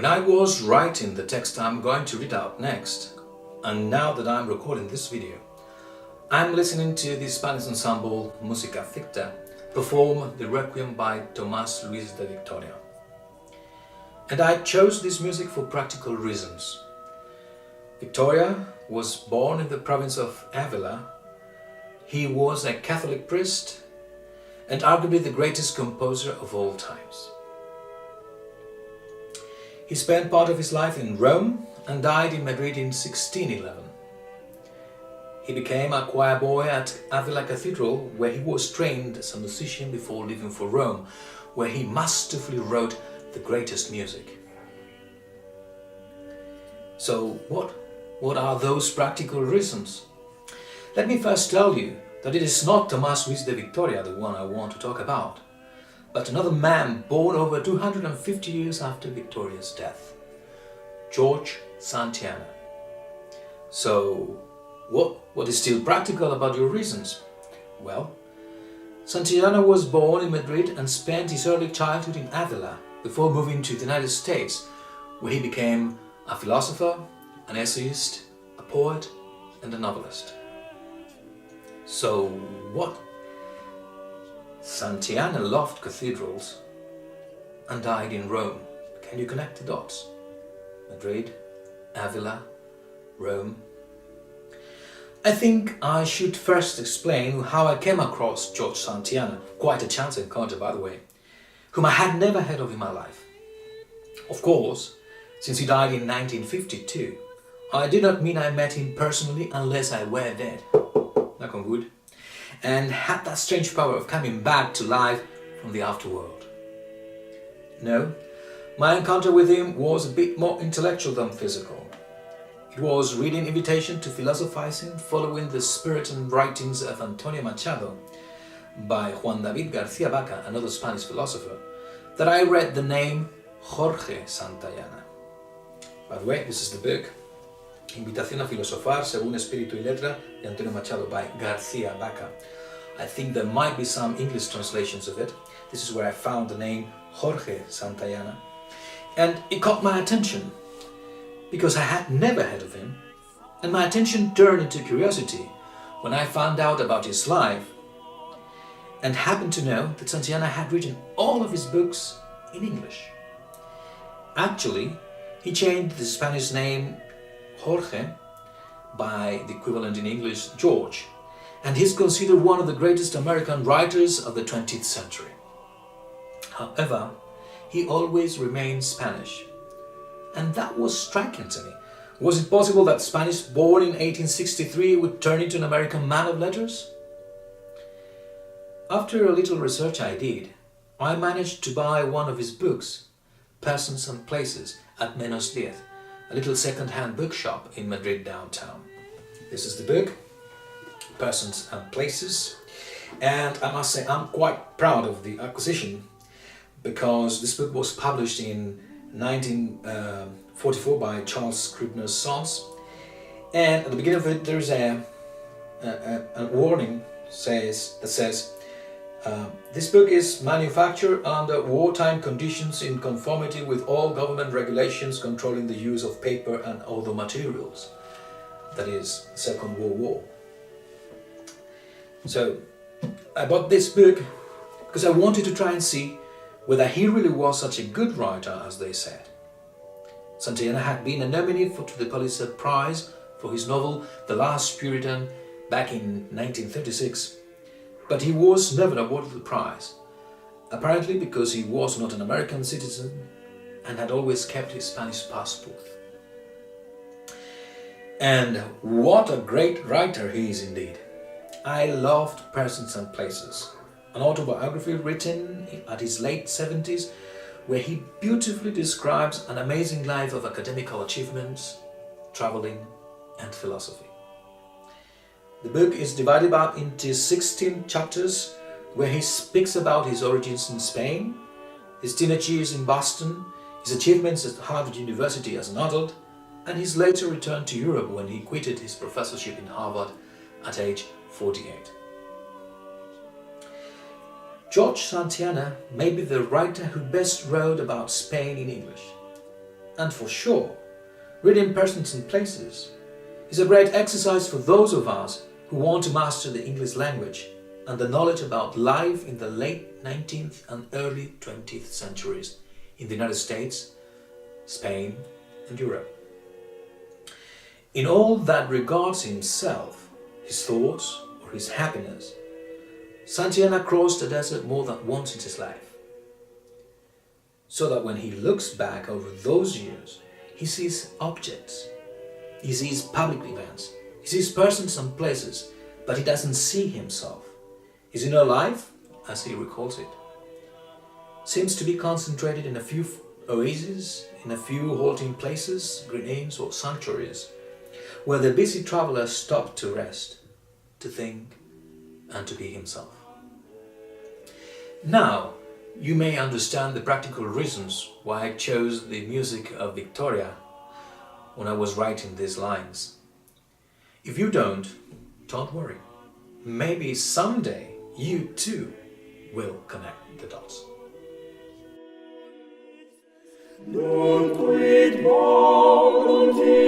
When I was writing the text I'm going to read out next, and now that I'm recording this video, I'm listening to the Spanish ensemble Música Ficta perform the Requiem by Tomás Luis de Victoria. And I chose this music for practical reasons. Victoria was born in the province of Ávila. He was a Catholic priest and arguably the greatest composer of all times. He spent part of his life in Rome and died in Madrid in 1611. He became a choir boy at Ávila Cathedral, where he was trained as a musician before leaving for Rome, where he masterfully wrote the greatest music. So what are those practical reasons? Let me first tell you that it is not Tomás Luis de Victoria the one I want to talk about, but another man born over 250 years after Victoria's death, George Santayana. So, what is still practical about your reasons? Well, Santayana was born in Madrid and spent his early childhood in Ávila before moving to the United States, where he became a philosopher, an essayist, a poet, and a novelist. So what? Santayana loved cathedrals and died in Rome. Can you connect the dots? Madrid, Ávila, Rome. I think I should first explain how I came across George Santayana, quite a chance encounter by the way, whom I had never heard of in my life. Of course, since he died in 1952, I do not mean I met him personally unless I were dead, knock on wood, and had that strange power of coming back to life from the afterworld. No, my encounter with him was a bit more intellectual than physical. It was reading Invitation to Philosophizing following the spirit and writings of Antonio Machado by Juan David García Vaca, another Spanish philosopher, that I read the name Jorge Santayana. By the way, this is the book, Invitación a Filosofar según Espíritu y Letra de Antonio Machado by García Vaca. I think there might be some English translations of it. This is where I found the name Jorge Santayana. And it caught my attention because I had never heard of him, and my attention turned into curiosity when I found out about his life and happened to know that Santayana had written all of his books in English. Actually, he changed the Spanish name Jorge by the equivalent in English George, and he's considered one of the greatest American writers of the 20th century. However, he always remained Spanish, and that was striking to me. Was it possible that Spanish born in 1863 would turn into an American man of letters? After a little research I did, I managed to buy one of his books, Persons and Places, at Menos 10, a little second-hand bookshop in Madrid downtown. This is the book, Persons and Places, and I must say I'm quite proud of the acquisition because this book was published in 1944 by Charles Scribner's Sons, and at the beginning of it there is a warning that says this book is manufactured under wartime conditions in conformity with all government regulations controlling the use of paper and other materials. That is, Second World War. So, I bought this book because I wanted to try and see whether he really was such a good writer as they said. Santayana had been a nominee to the Pulitzer Prize for his novel The Last Puritan back in 1936. But he was never awarded the prize, apparently because he was not an American citizen and had always kept his Spanish passport. And what a great writer he is indeed. I loved Persons and Places, an autobiography written at his late 70s where he beautifully describes an amazing life of academical achievements, traveling and philosophy. The book is divided up into 16 chapters where he speaks about his origins in Spain, his teenage years in Boston, his achievements at Harvard University as an adult, and his later return to Europe when he quitted his professorship in Harvard at age 48. George Santayana may be the writer who best wrote about Spain in English. And for sure, reading Persons and Places is a great exercise for those of us who want to master the English language and the knowledge about life in the late 19th and early 20th centuries in the United States, Spain and Europe. In all that regards himself, his thoughts or his happiness, Santayana crossed the desert more than once in his life. So that when he looks back over those years, he sees objects, he sees public events, he sees persons and places, but he doesn't see himself. His inner life, as he recalls it, seems to be concentrated in a few oases, in a few halting places, green inns or sanctuaries, where the busy traveler stopped to rest, to think, and to be himself. Now, you may understand the practical reasons why I chose the music of Victoria when I was writing these lines. If you don't worry. Maybe someday you too will connect the dots. Don't quit volunteer.